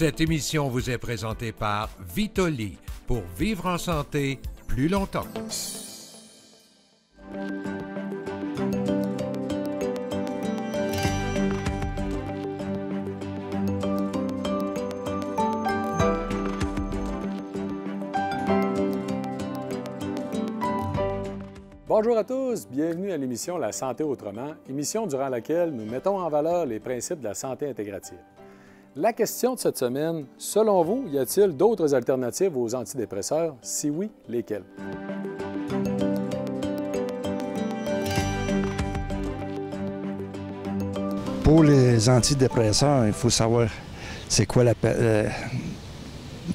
Cette émission vous est présentée par Vitoli, pour vivre en santé plus longtemps. Bonjour à tous, bienvenue à l'émission La santé autrement, émission durant laquelle nous mettons en valeur les principes de la santé intégrative. La question de cette semaine, selon vous, y a-t-il d'autres alternatives aux antidépresseurs? Si oui, lesquelles? Pour les antidépresseurs, il faut savoir c'est quoi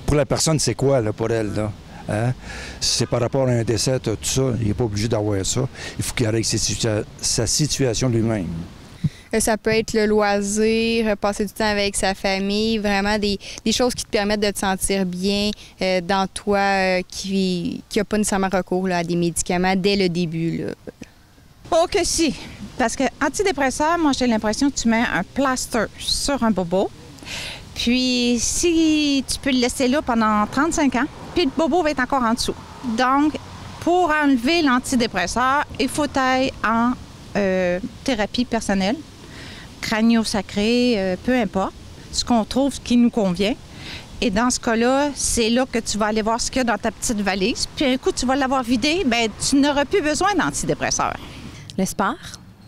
pour la personne, c'est quoi là, pour elle, là? Hein? Si c'est par rapport à un décès, tout ça, il n'est pas obligé d'avoir ça. Il faut qu'il règle sa situation lui-même. Ça peut être le loisir, passer du temps avec sa famille, vraiment des choses qui te permettent de te sentir bien dans toi, qui n'a pas nécessairement recours là, à des médicaments dès le début. Là. Oh que si, parce que antidépresseur, moi j'ai l'impression que tu mets un plaster sur un bobo, puis si tu peux le laisser là pendant 35 ans, puis le bobo va être encore en dessous. Donc, pour enlever l'antidépresseur, il faut aller en thérapie personnelle, crânio-sacré, peu importe, ce qu'on trouve qui nous convient. Et dans ce cas-là, c'est là que tu vas aller voir ce qu'il y a dans ta petite valise. Puis un coup, tu vas l'avoir vidé, bien, tu n'auras plus besoin d'antidépresseurs. Le sport,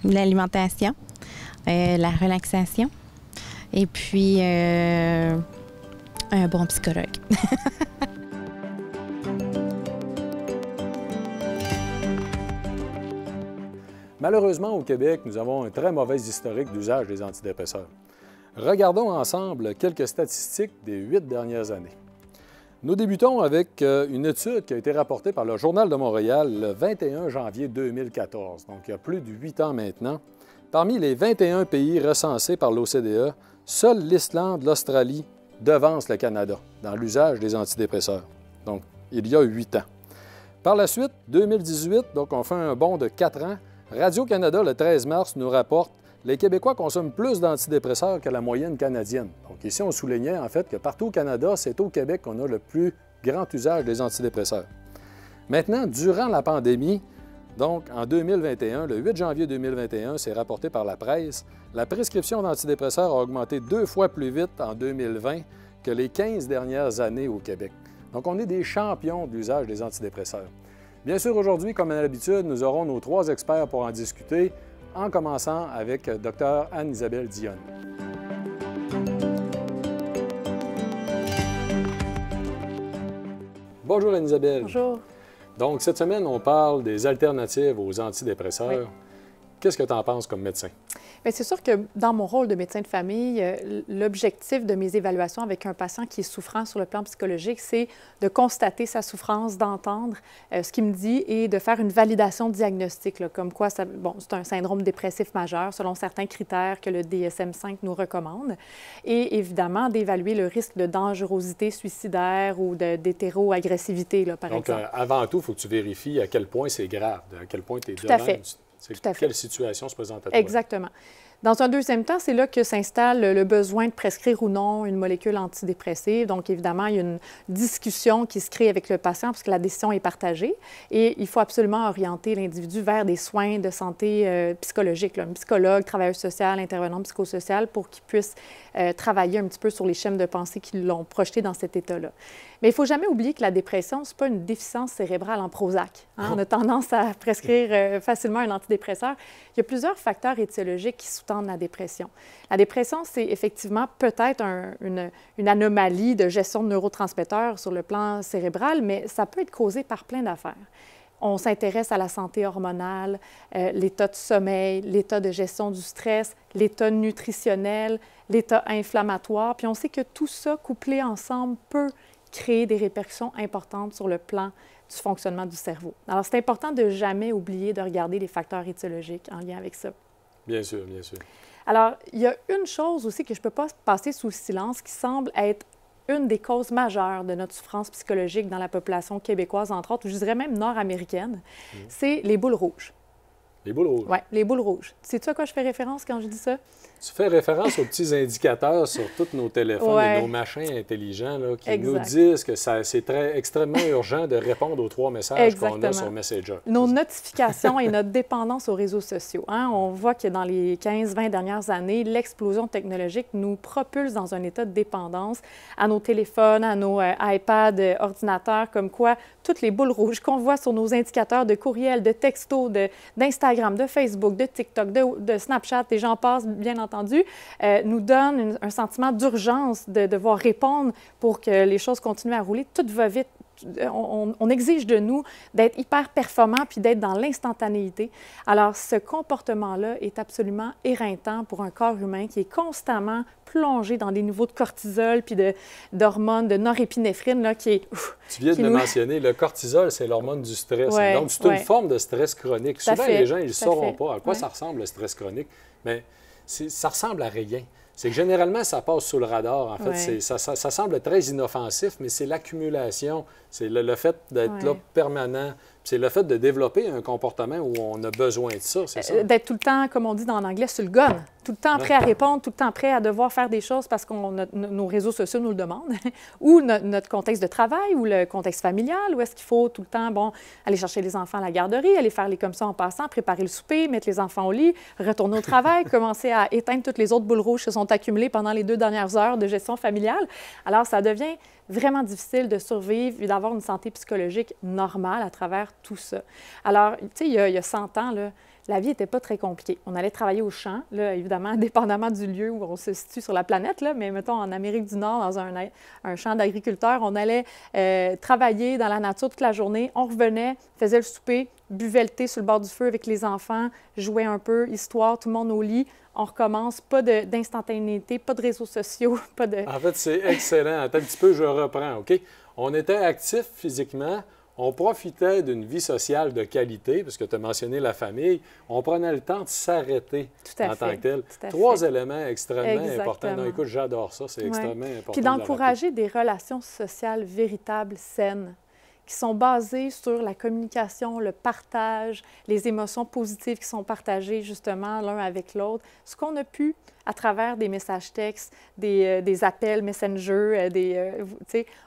l'alimentation, la relaxation et puis un bon psychologue. Malheureusement, au Québec, nous avons un très mauvais historique d'usage des antidépresseurs. Regardons ensemble quelques statistiques des 8 dernières années. Nous débutons avec une étude qui a été rapportée par le Journal de Montréal le 21 janvier 2014, donc il y a plus de 8 ans maintenant. Parmi les 21 pays recensés par l'OCDE, seule l'Islande, l'Australie devancent le Canada dans l'usage des antidépresseurs, donc il y a 8 ans. Par la suite, 2018, donc on fait un bond de 4 ans, Radio-Canada, le 13 mars, nous rapporte « Les Québécois consomment plus d'antidépresseurs que la moyenne canadienne ». Donc ici, on soulignait en fait que partout au Canada, c'est au Québec qu'on a le plus grand usage des antidépresseurs. Maintenant, durant la pandémie, donc en 2021, le 8 janvier 2021, c'est rapporté par la presse, la prescription d'antidépresseurs a augmenté 2 fois plus vite en 2020 que les 15 dernières années au Québec. Donc on est des champions de l'usage des antidépresseurs. Bien sûr, aujourd'hui, comme à l'habitude, nous aurons nos 3 experts pour en discuter, en commençant avec Dr Anne-Isabelle Dionne. Bonjour Anne-Isabelle. Bonjour. Donc, cette semaine, on parle des alternatives aux antidépresseurs. Oui. Qu'est-ce que tu en penses comme médecin? Bien, c'est sûr que dans mon rôle de médecin de famille, l'objectif de mes évaluations avec un patient qui est souffrant sur le plan psychologique, c'est de constater sa souffrance, d'entendre ce qu'il me dit et de faire une validation diagnostique, là, comme quoi c'est un syndrome dépressif majeur selon certains critères que le DSM-5 nous recommande. Et évidemment, d'évaluer le risque de dangerosité suicidaire ou d'hétéro-agressivité, par exemple. Donc, avant tout, il faut que tu vérifies à quel point c'est grave, à quel point tu es Tout à fait. Quelle situation se présente à toi? Exactement. Dans un deuxième temps, c'est là que s'installe le besoin de prescrire ou non une molécule antidépressive. Donc, évidemment, il y a une discussion qui se crée avec le patient parce que la décision est partagée et il faut absolument orienter l'individu vers des soins de santé psychologique, là, un psychologue, travailleur social, intervenant psychosocial pour qu'il puisse travailler un petit peu sur les schèmes de pensée qui l'ont projeté dans cet état-là. Mais il ne faut jamais oublier que la dépression, ce n'est pas une déficience cérébrale en Prozac. Hein? On a tendance à prescrire facilement un antidépresseur. Il y a plusieurs facteurs étiologiques qui sous-tendent la dépression. La dépression, c'est effectivement peut-être une anomalie de gestion de neurotransmetteurs sur le plan cérébral, mais ça peut être causé par plein d'affaires. On s'intéresse à la santé hormonale, l'état de sommeil, l'état de gestion du stress, l'état nutritionnel, l'état inflammatoire. Puis on sait que tout ça, couplé ensemble, peut créer des répercussions importantes sur le plan du fonctionnement du cerveau. Alors, c'est important de jamais oublier de regarder les facteurs étiologiques en lien avec ça. Bien sûr, bien sûr. Alors, il y a une chose aussi que je ne peux pas passer sous silence qui semble être une des causes majeures de notre souffrance psychologique dans la population québécoise, entre autres, ou je dirais même nord-américaine, c'est les boules rouges. Les boules rouges. Oui, les boules rouges. Sais-tu à quoi je fais référence quand je dis ça? Tu fais référence aux petits indicateurs sur tous nos téléphones Ouais. et nos machins intelligents là, qui Exact. nous disent que c'est extrêmement urgent de répondre aux 3 messages qu'on a Exactement. sur Messenger. Nos notifications et notre dépendance aux réseaux sociaux. Hein? On voit que dans les 15-20 dernières années, l'explosion technologique nous propulse dans un état de dépendance à nos téléphones, à nos iPads, ordinateurs, comme quoi toutes les boules rouges qu'on voit sur nos indicateurs de courriel, de texto, d'Instagram, de Facebook, de TikTok, de Snapchat, et j'en passe, bien entendu, nous donnent un sentiment d'urgence de devoir répondre pour que les choses continuent à rouler. Tout va vite. On exige de nous d'être hyper performants puis d'être dans l'instantanéité. Alors, ce comportement-là est absolument éreintant pour un corps humain qui est constamment plongé dans des niveaux de cortisol puis d'hormones, de norépinéphrine, là, qui est... Tu viens de le mentionner, le cortisol, c'est l'hormone du stress. Ouais, Donc, c'est une forme de stress chronique. Tout à Souvent, fait, les gens, ils ne tout à sauront fait. pas à quoi ça ressemble, le stress chronique, mais ça ressemble à rien. C'est que généralement, ça passe sous le radar. En fait, Ouais. ça semble très inoffensif, mais c'est l'accumulation, c'est le fait d'être là permanent, c'est le fait de développer un comportement où on a besoin de ça, c'est ça? D'être tout le temps, comme on dit en anglais, sur le gun. Tout le temps prêt à répondre, tout le temps prêt à devoir faire des choses parce que nos réseaux sociaux nous le demandent, ou notre contexte de travail, ou le contexte familial, où est-ce qu'il faut tout le temps, bon, aller chercher les enfants à la garderie, aller faire les comme ça en passant, préparer le souper, mettre les enfants au lit, retourner au travail, commencer à éteindre toutes les autres boules rouges qui se sont accumulées pendant les 2 dernières heures de gestion familiale. Alors, ça devient vraiment difficile de survivre et d'avoir une santé psychologique normale à travers tout ça. Alors, tu sais, il y a 100 ans, là, la vie n'était pas très compliquée. On allait travailler au champ, là, évidemment, dépendamment du lieu où on se situe sur la planète, là, mais mettons en Amérique du Nord, dans un champ d'agriculteurs, on allait travailler dans la nature toute la journée. On revenait, faisait le souper, buvait le thé sur le bord du feu avec les enfants, jouait un peu, histoire, tout le monde au lit. On recommence, pas d'instantanéité, pas de réseaux sociaux, pas de... En fait, c'est excellent. Attends un petit peu, je reprends, OK? On était actifs physiquement, on profitait d'une vie sociale de qualité, parce que tu as mentionné la famille, on prenait le temps de s'arrêter en tant que tel. 3 éléments extrêmement importants. Non, écoute, j'adore ça, c'est extrêmement important. Puis d'encourager des relations sociales véritables, saines, qui sont basées sur la communication, le partage, les émotions positives qui sont partagées justement l'un avec l'autre. Ce qu'on a pu à travers des messages textes, des appels Messenger,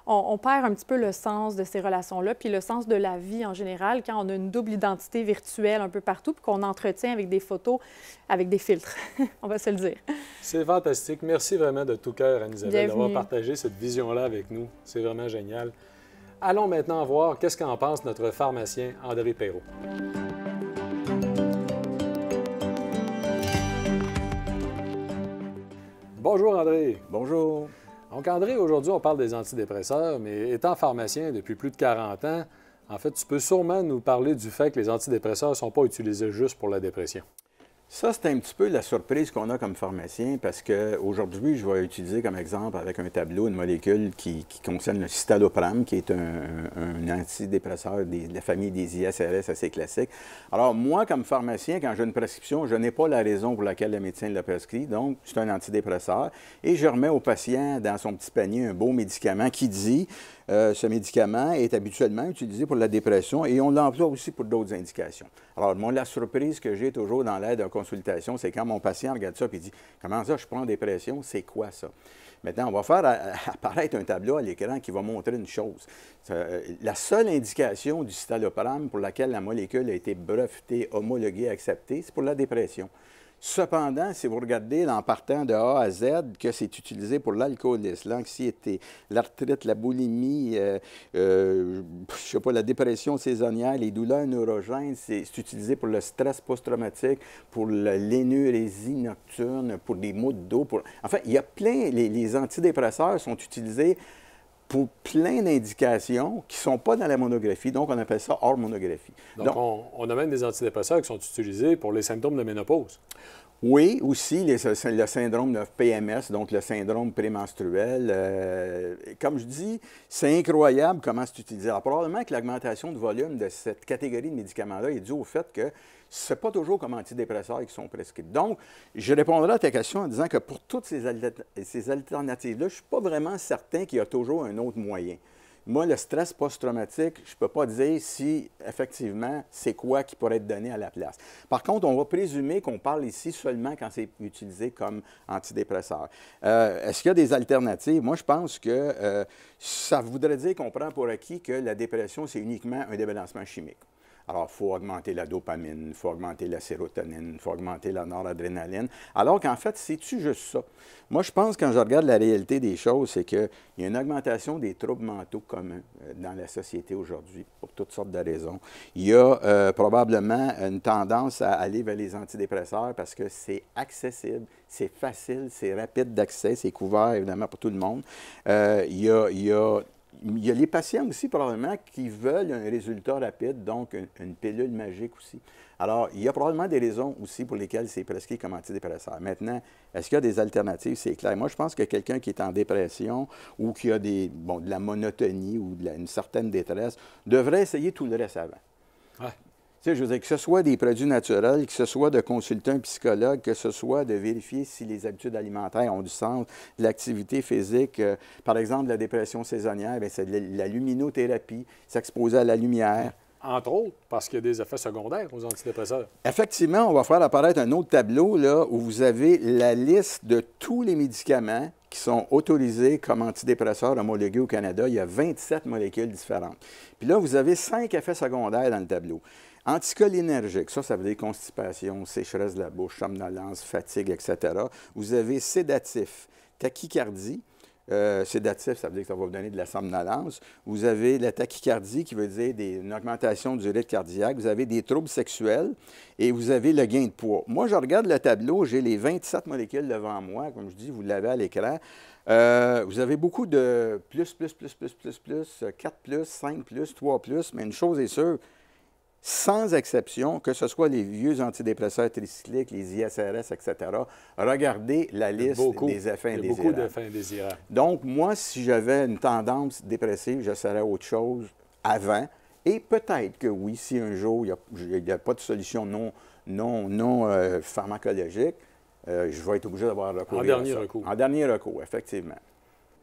on perd un petit peu le sens de ces relations-là, puis le sens de la vie en général quand on a une double identité virtuelle un peu partout, puis qu'on entretient avec des photos, avec des filtres, on va se le dire. C'est fantastique. Merci vraiment de tout cœur, Anne-Isabelle, d'avoir Bienvenue. partagé cette vision-là avec nous. C'est vraiment génial. Allons maintenant voir qu'est-ce qu'en pense notre pharmacien André Perrault. Bonjour André. Bonjour. Donc André, aujourd'hui on parle des antidépresseurs, mais étant pharmacien depuis plus de 40 ans, en fait, tu peux sûrement nous parler du fait que les antidépresseurs ne sont pas utilisés juste pour la dépression. Ça, c'est un petit peu la surprise qu'on a comme pharmacien parce qu'aujourd'hui, je vais utiliser comme exemple avec un tableau une molécule qui concerne le citalopram, qui est un antidépresseur de la famille des ISRS assez classique. Alors, moi, comme pharmacien, quand j'ai une prescription, je n'ai pas la raison pour laquelle le médecin l'a prescrit, donc c'est un antidépresseur. Et je remets au patient dans son petit panier un beau médicament qui dit ce médicament est habituellement utilisé pour la dépression et on l'emploie aussi pour d'autres indications. Alors, moi, la surprise que j'ai toujours dans l'aide en consultation, c'est quand mon patient regarde ça et dit « Comment ça, je prends en dépression? C'est quoi ça? » Maintenant, on va faire apparaître un tableau à l'écran qui va montrer une chose. La seule indication du citalopram pour laquelle la molécule a été brevetée, homologuée, acceptée, c'est pour la dépression. Cependant, si vous regardez en partant de A à Z, que c'est utilisé pour l'alcoolisme, l'anxiété, l'arthrite, la boulimie, je sais pas, la dépression saisonnière, les douleurs neurogènes, c'est utilisé pour le stress post-traumatique, pour l'énurésie nocturne, pour des maux de dos. Enfin, il y a plein, les antidépresseurs sont utilisés pour plein d'indications qui ne sont pas dans la monographie. Donc, on appelle ça hors monographie. Donc on a même des antidépresseurs qui sont utilisés pour les symptômes de ménopause. Oui, aussi le syndrome de PMS, donc le syndrome prémenstruel. Comme je dis, c'est incroyable comment c'est utilisé. Alors, probablement que l'augmentation de volume de cette catégorie de médicaments-là est due au fait que ce n'est pas toujours comme antidépresseurs qui sont prescrits. Donc, je répondrai à ta question en disant que pour toutes ces alternatives-là, je ne suis pas vraiment certain qu'il y a toujours un autre moyen. moi, le stress post-traumatique, je ne peux pas dire si, effectivement, c'est quoi qui pourrait être donné à la place. Par contre, on va présumer qu'on parle ici seulement quand c'est utilisé comme antidépresseur. Est-ce qu'il y a des alternatives? Moi, je pense que ça voudrait dire qu'on prend pour acquis que la dépression, c'est uniquement un débalancement chimique. Alors, il faut augmenter la dopamine, il faut augmenter la sérotonine, il faut augmenter la noradrénaline. Alors qu'en fait, c'est-tu juste ça? Moi, je pense, quand je regarde la réalité des choses, c'est qu'il y a une augmentation des troubles mentaux communs dans la société aujourd'hui, pour toutes sortes de raisons. Il y a probablement une tendance à aller vers les antidépresseurs parce que c'est accessible, c'est facile, c'est rapide d'accès, c'est couvert, évidemment, pour tout le monde. Il y a les patients aussi, probablement, qui veulent un résultat rapide, donc une pilule magique aussi. Alors, il y a probablement des raisons aussi pour lesquelles c'est prescrit comme antidépresseur. Maintenant, est-ce qu'il y a des alternatives? C'est clair. Moi, je pense que quelqu'un qui est en dépression ou qui a de la monotonie ou une certaine détresse devrait essayer tout le reste avant. Ouais. Tu sais, je veux dire, que ce soit des produits naturels, que ce soit de consulter un psychologue, que ce soit de vérifier si les habitudes alimentaires ont du sens, de l'activité physique. Par exemple, la dépression saisonnière, c'est de la luminothérapie, s'exposer à la lumière. Entre autres, parce qu'il y a des effets secondaires aux antidépresseurs. Effectivement, on va faire apparaître un autre tableau là, où vous avez la liste de tous les médicaments qui sont autorisés comme antidépresseurs homologués au Canada. Il y a 27 molécules différentes. Puis là, vous avez 5 effets secondaires dans le tableau. Anticholinergique, ça veut dire constipation, sécheresse de la bouche, somnolence, fatigue, etc. Vous avez sédatif, tachycardie. Sédatif, ça veut dire que ça va vous donner de la somnolence. Vous avez la tachycardie, qui veut dire une augmentation du rythme cardiaque. Vous avez des troubles sexuels et vous avez le gain de poids. Moi, je regarde le tableau, j'ai les 27 molécules devant moi. Comme je dis, vous l'avez à l'écran. Vous avez beaucoup de plus, 4+, 5+, 3+, mais une chose est sûre, sans exception, que ce soit les vieux antidépresseurs tricycliques, les ISRS, etc., regardez la liste des effets indésirables. Il y a beaucoup d'effets indésirables. Donc, moi, si j'avais une tendance dépressive, j'essaierais autre chose avant. Et peut-être que oui, si un jour, il n'y a pas de solution non pharmacologique, je vais être obligé d'avoir recours. En dernier recours. En dernier recours, effectivement.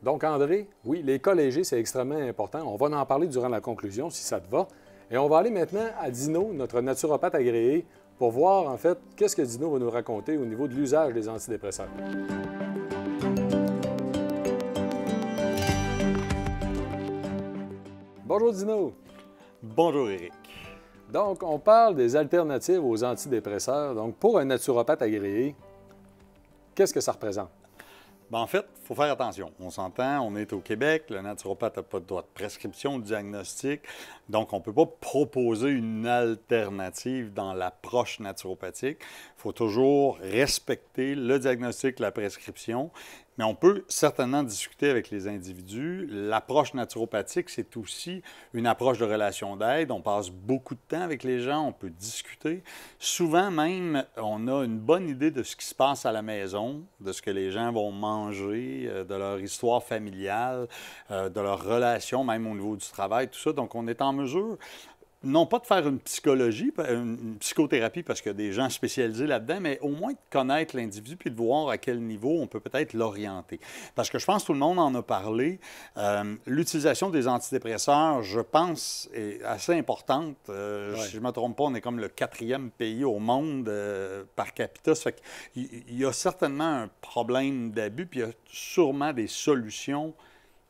Donc, André, oui, les cas légers, c'est extrêmement important. On va en parler durant la conclusion, si ça te va. Et on va aller maintenant à Dino, notre naturopathe agréé, pour voir, en fait, qu'est-ce que Dino va nous raconter au niveau de l'usage des antidépresseurs. Bonjour, Dino. Bonjour, Éric. Donc, on parle des alternatives aux antidépresseurs. Donc, pour un naturopathe agréé, qu'est-ce que ça représente? Bien, en fait, il faut faire attention. On s'entend, on est au Québec, le naturopathe n'a pas de droit de prescription, de diagnostic, donc on ne peut pas proposer une alternative dans l'approche naturopathique. Il faut toujours respecter le diagnostic, la prescription, mais on peut certainement discuter avec les individus. L'approche naturopathique, c'est aussi une approche de relation d'aide. On passe beaucoup de temps avec les gens, on peut discuter. Souvent même, on a une bonne idée de ce qui se passe à la maison, de ce que les gens vont manger, de leur histoire familiale, de leur relation, même au niveau du travail, tout ça. Donc, on est en mesure, non pas de faire une psychothérapie, parce qu'il y a des gens spécialisés là-dedans, mais au moins de connaître l'individu puis de voir à quel niveau on peut peut-être l'orienter. Parce que je pense que tout le monde en a parlé. L'utilisation des antidépresseurs, je pense, est assez importante. Si je ne me trompe pas, on est comme le 4e pays au monde par capita. Ça fait qu'il y a certainement un problème d'abus, puis il y a sûrement des solutions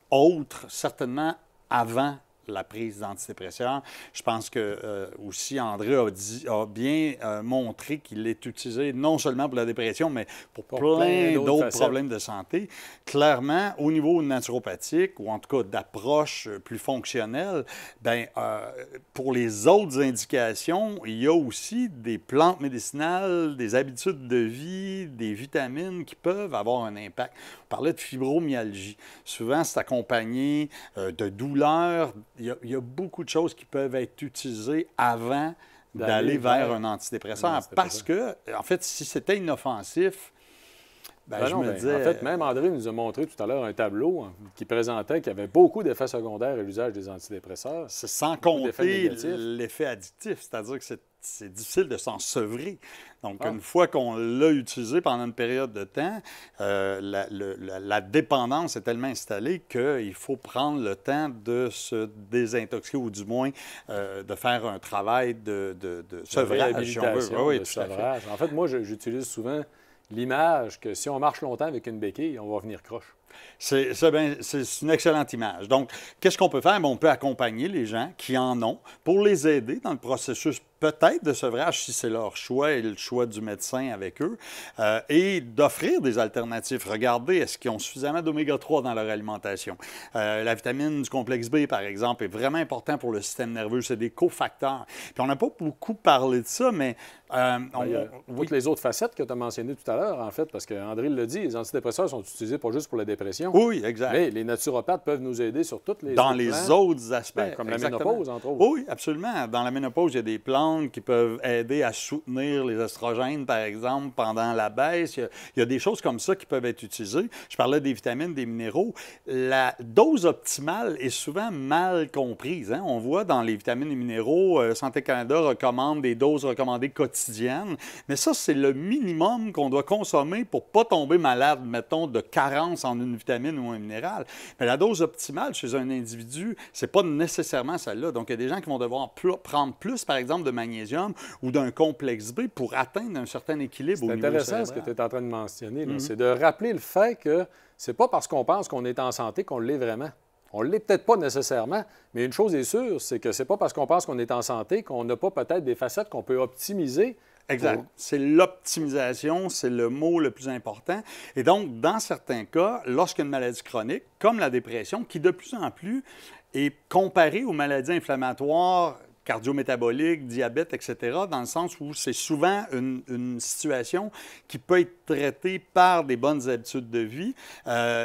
autres, certainement avant la prise d'antidépresseurs. Je pense que aussi André a bien montré qu'il est utilisé non seulement pour la dépression, mais pour plein d'autres problèmes de santé. Clairement, au niveau naturopathique, ou en tout cas d'approche plus fonctionnelle, bien, pour les autres indications, il y a aussi des plantes médicinales, des habitudes de vie, des vitamines qui peuvent avoir un impact. On parlait de fibromyalgie. Souvent, c'est accompagné de douleurs. Il y a beaucoup de choses qui peuvent être utilisées avant d'aller vers un antidépresseur. Parce que, en fait, si c'était inoffensif, je me disais... En fait, même André nous a montré tout à l'heure un tableau qui présentait qu'il y avait beaucoup d'effets secondaires à l'usage des antidépresseurs. C'est sans compter l'effet addictif, c'est-à-dire que c'est difficile de s'en sevrer. Donc, une fois qu'on l'a utilisé pendant une période de temps, la dépendance est tellement installée qu'il faut prendre le temps de se désintoxiquer ou du moins de faire un travail de sevrage, si on veut. Oui, tout à fait. En fait, moi, j'utilise souvent l'image que si on marche longtemps avec une béquille, on va venir croche. C'est une excellente image. Donc, qu'est-ce qu'on peut faire? Bien, on peut accompagner les gens qui en ont pour les aider dans le processus peut-être de sevrage, si c'est leur choix et le choix du médecin avec eux, et d'offrir des alternatives. Regardez, est-ce qu'ils ont suffisamment d'oméga 3 dans leur alimentation? La vitamine du complexe B, par exemple, est vraiment important pour le système nerveux. C'est des cofacteurs. Puis on n'a pas beaucoup parlé de ça, mais... toutes les autres facettes que tu as mentionnées tout à l'heure, en fait, parce qu'André l'a dit, les antidépresseurs sont utilisés pas juste pour la dépression. Oui, exact. Mais les naturopathes peuvent nous aider sur toutes les dans les autres aspects. Comme la ménopause, entre autres. Oui, absolument. Dans la ménopause, il y a des plantes qui peuvent aider à soutenir les estrogènes, par exemple, pendant la baisse. Il y a des choses comme ça qui peuvent être utilisées. Je parlais des vitamines, des minéraux. La dose optimale est souvent mal comprise. Hein? On voit dans les vitamines et minéraux, Santé Canada recommande des doses recommandées quotidiennes. Mais ça, c'est le minimum qu'on doit consommer pour ne pas tomber malade, mettons, de carence en une vitamine ou un minéral. Mais la dose optimale chez un individu, c'est pas nécessairement celle-là. Donc, il y a des gens qui vont devoir prendre plus, par exemple, de magnésium ou d'un complexe B pour atteindre un certain équilibre au niveau cérébral. C'est intéressant ce que tu es en train de mentionner. C'est de rappeler le fait que c'est pas parce qu'on pense qu'on est en santé qu'on l'est vraiment. On ne l'est peut-être pas nécessairement, mais une chose est sûre, c'est que c'est pas parce qu'on pense qu'on est en santé qu'on n'a pas peut-être des facettes qu'on peut optimiser. Exact. C'est l'optimisation, c'est le mot le plus important. Et donc, dans certains cas, lorsqu'une maladie chronique, comme la dépression, qui de plus en plus est comparée aux maladies inflammatoires, cardiométabolique, diabète, etc., dans le sens où c'est souvent une situation qui peut être traitée par des bonnes habitudes de vie.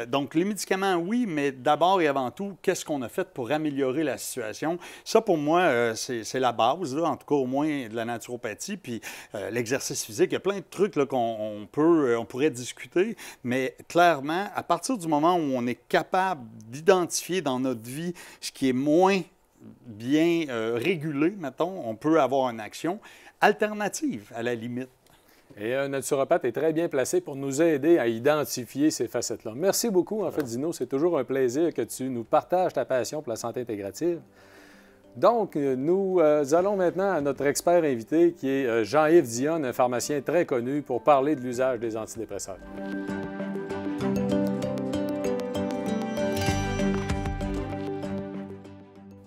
Donc, les médicaments, oui, mais d'abord et avant tout, qu'est-ce qu'on a fait pour améliorer la situation? Ça, pour moi, c'est la base, là, en tout cas au moins de la naturopathie, puis l'exercice physique. Il y a plein de trucs là, qu'on pourrait discuter, mais clairement, à partir du moment où on est capable d'identifier dans notre vie ce qui est moins bien régulé, mettons, on peut avoir une action alternative à la limite. Et un naturopathe est très bien placé pour nous aider à identifier ces facettes-là. Merci beaucoup, en fait, Dino. C'est toujours un plaisir que tu nous partages ta passion pour la santé intégrative. Donc, nous allons maintenant à notre expert invité, qui est Jean-Yves Dionne, un pharmacien très connu, pour parler de l'usage des antidépresseurs.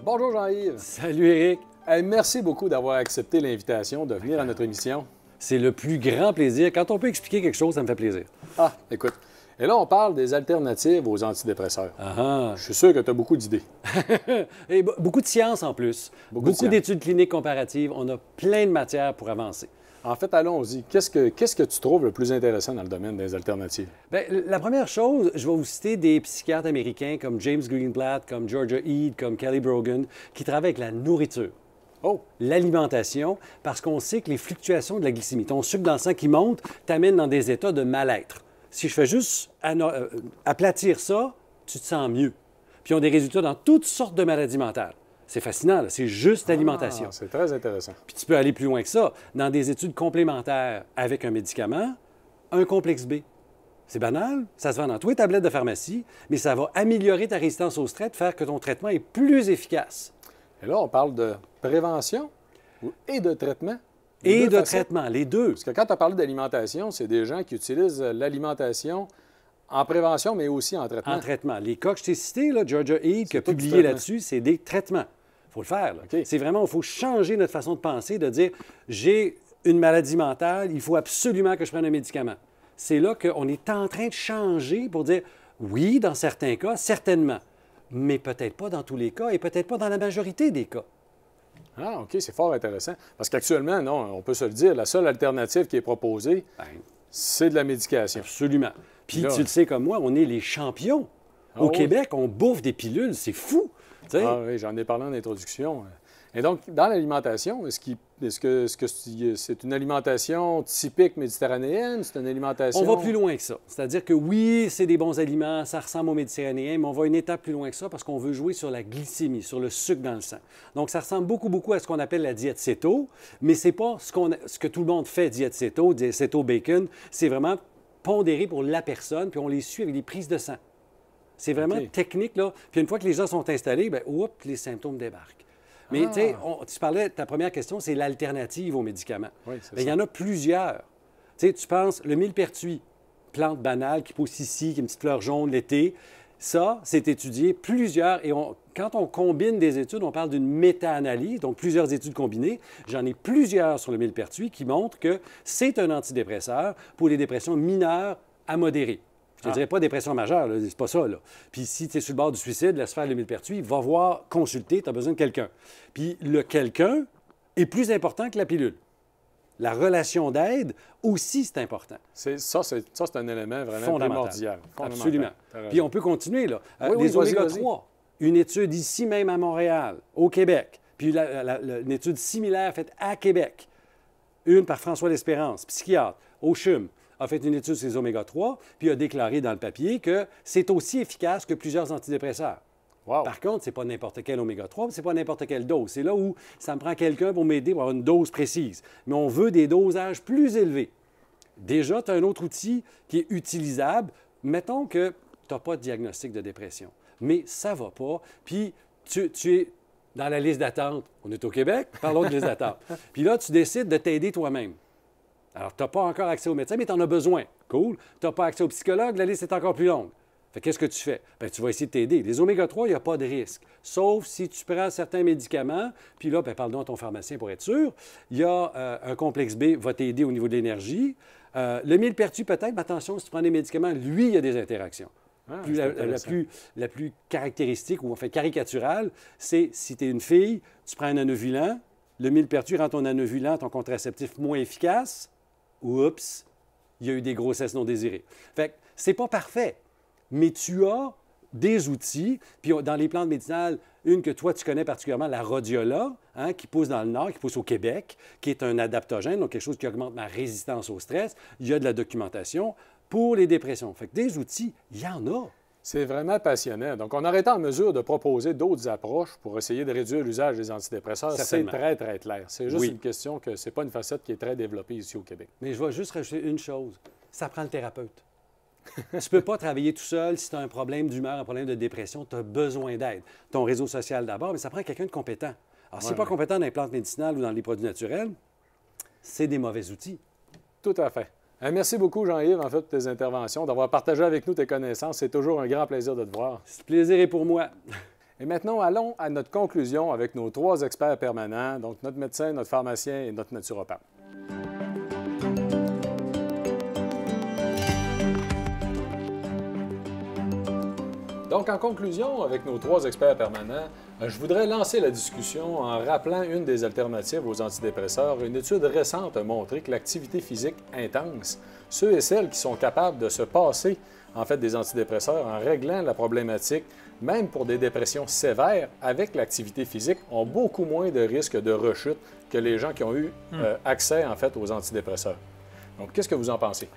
Bonjour Jean-Yves. Salut Éric. Merci beaucoup d'avoir accepté l'invitation de venir à notre émission. C'est le plus grand plaisir. Quand on peut expliquer quelque chose, ça me fait plaisir. Ah, écoute. Et là, on parle des alternatives aux antidépresseurs. Je suis sûr que tu as beaucoup d'idées. Et beaucoup de science en plus. Beaucoup d'études cliniques comparatives. On a plein de matières pour avancer. En fait, allons-y. Qu'est-ce que tu trouves le plus intéressant dans le domaine des alternatives? Bien, la première chose, je vais vous citer des psychiatres américains comme James Greenblatt, comme Georgia Ede, comme Kelly Brogan, qui travaillent avec la nourriture. L'alimentation, parce qu'on sait que les fluctuations de la glycémie, ton sucre dans le sang qui monte, t'amène dans des états de mal-être. Si je fais juste aplatir ça, tu te sens mieux. Puis ils ont des résultats dans toutes sortes de maladies mentales. C'est fascinant, c'est juste l'alimentation. C'est très intéressant. Puis tu peux aller plus loin que ça. Dans des études complémentaires avec un médicament, un complexe B. C'est banal, ça se vend dans tous les tablettes de pharmacie, mais ça va améliorer ta résistance au stress, faire que ton traitement est plus efficace. Et là, on parle de prévention et de traitement. Et de traitement, les deux. Parce que quand tu as parlé d'alimentation, c'est des gens qui utilisent l'alimentation en prévention, mais aussi en traitement. En traitement. Les cas que je t'ai cités, là, Georgia Ede, qui a publié là-dessus, c'est des traitements. Il faut le faire. Okay. C'est vraiment, il faut changer notre façon de penser, de dire, j'ai une maladie mentale, il faut absolument que je prenne un médicament. C'est là qu'on est en train de changer pour dire, oui, dans certains cas, certainement, mais peut-être pas dans tous les cas et peut-être pas dans la majorité des cas. Ah, OK, c'est fort intéressant. Parce qu'actuellement, non, on peut se le dire, la seule alternative qui est proposée, c'est de la médication. Absolument. Puis là, tu le sais comme moi, on est les champions. Au Québec, on bouffe des pilules, c'est fou. Ah oui, j'en ai parlé en introduction. Et donc, dans l'alimentation, est-ce que c'est une alimentation typique méditerranéenne? C'est une alimentation... On va plus loin que ça. C'est-à-dire que oui, c'est des bons aliments, ça ressemble aux méditerranéens, mais on va une étape plus loin que ça parce qu'on veut jouer sur la glycémie, sur le sucre dans le sang. Donc, ça ressemble beaucoup à ce qu'on appelle la diète céto, mais ce n'est pas ce que tout le monde fait, diète céto bacon. C'est vraiment pondéré pour la personne, puis on les suit avec des prises de sang. C'est vraiment technique, là. Puis une fois que les gens sont installés, bien, les symptômes débarquent. Mais tu sais, tu parlais, ta première question, c'est l'alternative aux médicaments. Oui, il y en a plusieurs. Tu sais, tu penses, le millepertuis, plante banale qui pousse ici, qui a une petite fleur jaune l'été, ça, c'est étudié plusieurs. Et quand on combine des études, on parle d'une méta-analyse, donc plusieurs études combinées. J'en ai plusieurs sur le millepertuis qui montrent que c'est un antidépresseur pour les dépressions mineures à modérées. Je ne dirais pas dépression majeure, c'est pas ça. Là. Puis si tu es sur le bord du suicide, laisse faire le millepertuis, va voir, consulter, tu as besoin de quelqu'un. Puis le quelqu'un est plus important que la pilule. La relation d'aide aussi, c'est important. C'est un élément vraiment primordial. Absolument. Puis on peut continuer. Là. Les oméga-3, une étude ici même à Montréal, au Québec, puis une étude similaire faite à Québec, une par François L'Espérance, psychiatre, au CHUM, a fait une étude sur les oméga-3, puis a déclaré dans le papier que c'est aussi efficace que plusieurs antidépresseurs. Wow. Par contre, ce n'est pas n'importe quel oméga-3, ce n'est pas n'importe quelle dose. C'est là où ça me prend quelqu'un pour m'aider pour avoir une dose précise. Mais on veut des dosages plus élevés. Déjà, tu as un autre outil qui est utilisable. Mettons que tu n'as pas de diagnostic de dépression, mais ça ne va pas, puis tu es dans la liste d'attente. On est au Québec, parlons de liste d'attente. Puis là, tu décides de t'aider toi-même. Alors, tu n'as pas encore accès au médecin, mais tu en as besoin. Cool. Tu n'as pas accès au psychologue, la liste est encore plus longue. Fait qu'est-ce que tu fais? Bien, tu vas essayer de t'aider. Les oméga-3, il n'y a pas de risque. Sauf si tu prends certains médicaments, puis là, bien, parle-donc à ton pharmacien pour être sûr. Il y a un complexe B va t'aider au niveau de l'énergie. Le millepertuis, peut-être, mais attention, si tu prends des médicaments, lui, il y a des interactions. La plus caractéristique, ou en fait caricaturale, c'est si tu es une fille, tu prends un anovulant, le millepertuis rend ton anovulant, ton contraceptif, moins efficace. Oups, il y a eu des grossesses non désirées. Fait que c'est pas parfait, mais tu as des outils. Puis dans les plantes médicinales, une que toi, tu connais particulièrement, la rhodiola, qui pousse dans le Nord, qui pousse au Québec, qui est un adaptogène, donc quelque chose qui augmente ma résistance au stress. Il y a de la documentation pour les dépressions. Fait que des outils, il y en a. C'est vraiment passionnant. Donc, on aurait été en mesure de proposer d'autres approches pour essayer de réduire l'usage des antidépresseurs. C'est très, très clair. C'est juste une question que ce n'est pas une facette qui est très développée ici au Québec. Mais je vais juste rajouter une chose. Ça prend le thérapeute. Tu ne peux pas travailler tout seul si tu as un problème d'humeur, un problème de dépression. Tu as besoin d'aide. Ton réseau social d'abord, mais ça prend quelqu'un de compétent. Alors, si tu n'es pas compétent dans les plantes médicinales ou dans les produits naturels, c'est des mauvais outils. Tout à fait. Merci beaucoup, Jean-Yves, en fait, pour tes interventions, d'avoir partagé avec nous tes connaissances. C'est toujours un grand plaisir de te voir. Ce plaisir est pour moi. Et maintenant, allons à notre conclusion avec nos 3 experts permanents, donc notre médecin, notre pharmacien et notre naturopathe. Donc, en conclusion, avec nos 3 experts permanents, je voudrais lancer la discussion en rappelant une des alternatives aux antidépresseurs. Une étude récente a montré que l'activité physique intense, ceux et celles qui sont capables de se passer en fait des antidépresseurs en réglant la problématique, même pour des dépressions sévères, avec l'activité physique, ont beaucoup moins de risques de rechute que les gens qui ont eu accès en fait aux antidépresseurs. Donc, qu'est-ce que vous en pensez?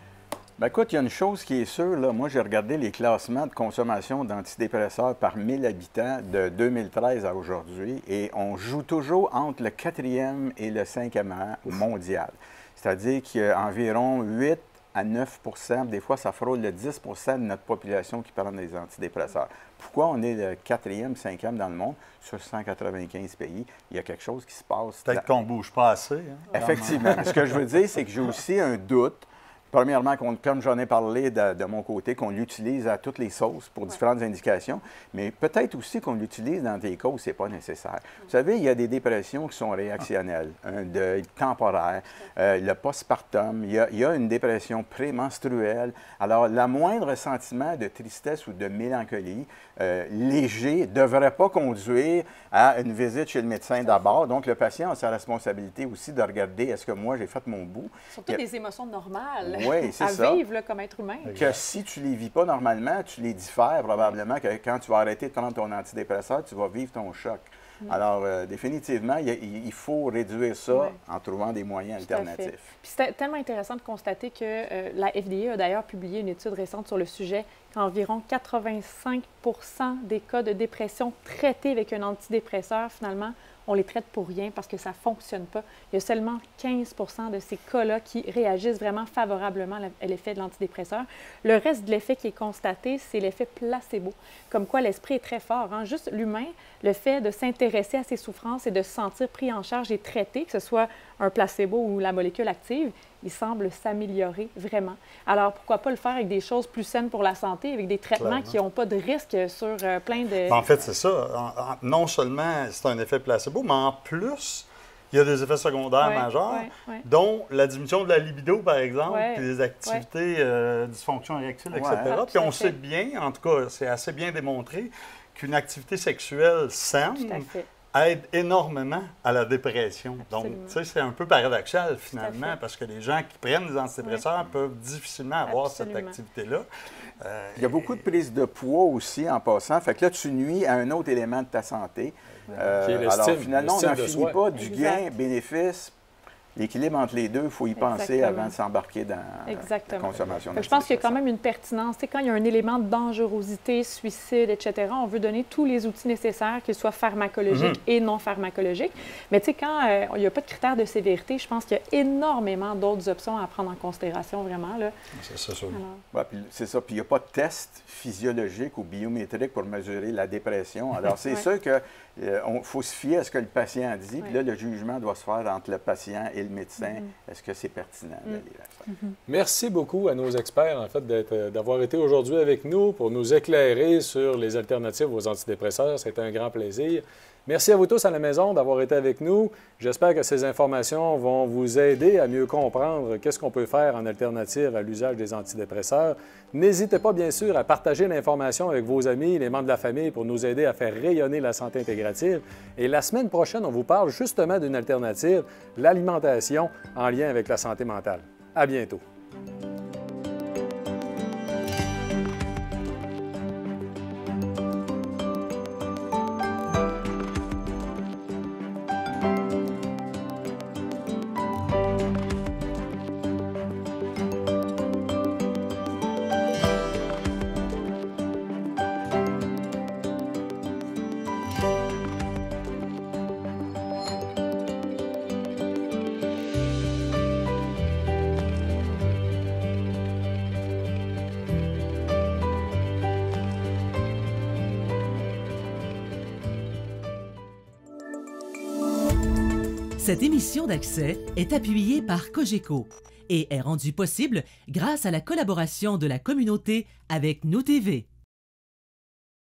Bien, écoute, il y a une chose qui est sûre, là. Moi, j'ai regardé les classements de consommation d'antidépresseurs par 1000 habitants de 2013 à aujourd'hui, et on joue toujours entre le 4e et le 5e rang mondial. C'est-à-dire qu'il y a environ 8 à 9 %, des fois ça frôle le 10 % de notre population qui prend des antidépresseurs. Pourquoi on est le 4e, 5e dans le monde sur 195 pays? Il y a quelque chose qui se passe. Peut-être qu'on ne bouge pas assez. Hein, effectivement. Ce que je veux dire, c'est que j'ai aussi un doute. Premièrement, comme j'en ai parlé de mon côté, qu'on l'utilise à toutes les sauces pour différentes indications, mais peut-être aussi qu'on l'utilise dans des causes où ce n'est pas nécessaire. Vous savez, il y a des dépressions qui sont réactionnelles, un deuil temporaire, le postpartum, il y a une dépression prémenstruelle. Alors, le moindre sentiment de tristesse ou de mélancolie léger ne devrait pas conduire à une visite chez le médecin d'abord. Donc, le patient a sa responsabilité aussi de regarder est-ce que moi, j'ai fait mon bout. Surtout des émotions normales. Oui, c'est à vivre là, comme être humain. Que si tu ne les vis pas normalement, tu les diffères probablement que quand tu vas arrêter de prendre ton antidépresseur, tu vas vivre ton choc. Alors, définitivement, il faut réduire ça en trouvant des moyens alternatifs. Puis c'est tellement intéressant de constater que la FDA a d'ailleurs publié une étude récente sur le sujet, qu'environ 85 des cas de dépression traités avec un antidépresseur, finalement, on les traite pour rien parce que ça ne fonctionne pas. Il y a seulement 15 de ces cas-là qui réagissent vraiment favorablement à l'effet de l'antidépresseur. Le reste de l'effet qui est constaté, c'est l'effet placebo. Comme quoi, l'esprit est très fort. Hein? Juste l'humain, le fait de s'intéresser à ses souffrances et de se sentir pris en charge et traité, que ce soit un placebo ou la molécule active, il semble s'améliorer vraiment. Alors, pourquoi pas le faire avec des choses plus saines pour la santé, avec des traitements qui n'ont pas de risque sur plein de... En fait, c'est ça. Non seulement c'est un effet placebo, mais en plus, il y a des effets secondaires majeurs, dont la diminution de la libido, par exemple, puis des activités dysfonction érectile, etc. Puis on sait bien, en tout cas, c'est assez bien démontré, qu'une activité sexuelle saine aide énormément à la dépression. Donc, tu sais, c'est un peu paradoxal, finalement, parce que les gens qui prennent des antidépresseurs peuvent difficilement avoir cette activité-là. Il y a beaucoup de prise de poids aussi, en passant. Fait que là, tu nuis à un autre élément de ta santé. Alors, finalement, on n'en finit pas du gain, bénéfice. L'équilibre entre les deux, il faut y penser avant de s'embarquer dans la consommation. Je pense qu'il y a quand même une pertinence. Quand il y a un élément de dangerosité, suicide, etc., on veut donner tous les outils nécessaires, qu'ils soient pharmacologiques et non pharmacologiques. Mais quand il n'y a pas de critères de sévérité, je pense qu'il y a énormément d'autres options à prendre en considération, vraiment. C'est ça. C'est ça. Puis il n'y a pas de test physiologique ou biométrique pour mesurer la dépression. Alors, c'est sûr que faut se fier à ce que le patient dit. Puis là, le jugement doit se faire entre le patient et le médecin. Est-ce que c'est pertinent d'aller à ça? Merci beaucoup à nos experts, en fait, d'avoir été aujourd'hui avec nous pour nous éclairer sur les alternatives aux antidépresseurs. C'était un grand plaisir. Merci à vous tous à la maison d'avoir été avec nous. J'espère que ces informations vont vous aider à mieux comprendre qu'est-ce qu'on peut faire en alternative à l'usage des antidépresseurs. N'hésitez pas, bien sûr, à partager l'information avec vos amis, les membres de la famille, pour nous aider à faire rayonner la santé intégrative. Et la semaine prochaine, on vous parle justement d'une alternative, l'alimentation en lien avec la santé mentale. À bientôt. Cette émission d'Accès est appuyée par Cogeco et est rendue possible grâce à la collaboration de la communauté avec Nous TV.